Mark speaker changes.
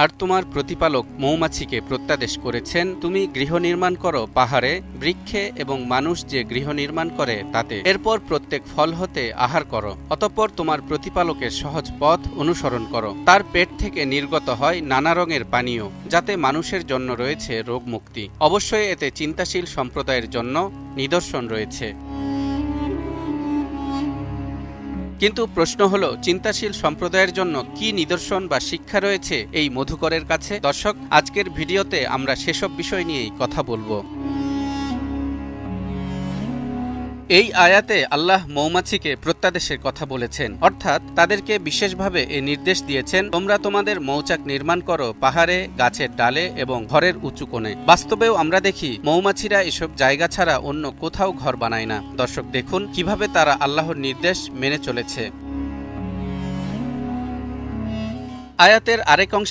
Speaker 1: আর তোমার প্রতিপালক মৌমাছিকে প্রত্যাদেশ করেছেন, তুমি গৃহ নির্মাণ করো পাহাড়ে, বৃক্ষে এবং মানুষ যে গৃহ নির্মাণ করে তাতে। এরপর প্রত্যেক ফল হতে আহার করো। অতঃপর তোমার প্রতিপালকের সহজ পথ অনুসরণ করো। তার পেট থেকে নির্গত হয় নানা রঙের পানীয়, যাতে মানুষের জন্য রয়েছে রোগ মুক্তি। অবশ্যই এতে চিন্তাশীল সম্প্রদায়ের জন্য নিদর্শন রয়েছে। কিন্তু প্রশ্ন হলো, চিন্তাশীল সম্প্রদায়ের জন্য কি নিদর্শন বা শিক্ষা রয়েছে এই মধুকরের কাছে? দর্শক, আজকের ভিডিওতে আমরা সেসব বিষয় নিয়েই কথা বলবো। এই আয়াতে আল্লাহ মৌমাছিকে প্রত্যাদেশের কথা বলেছেন, অর্থাৎ তাদেরকে বিশেষভাবে এ নির্দেশ দিয়েছেন, তোমরা তোমাদের মৌচাক নির্মাণ করো পাহাড়ে, গাছের ডালে এবং ঘরের উঁচু কোণে। বাস্তবেও আমরা দেখি মৌমাছিরা এসব জায়গা ছাড়া অন্য কোথাও ঘর বানায় না। দর্শক, দেখুন কিভাবে তারা আল্লাহর নির্দেশ মেনে চলেছে। আয়াতের আরেক অংশ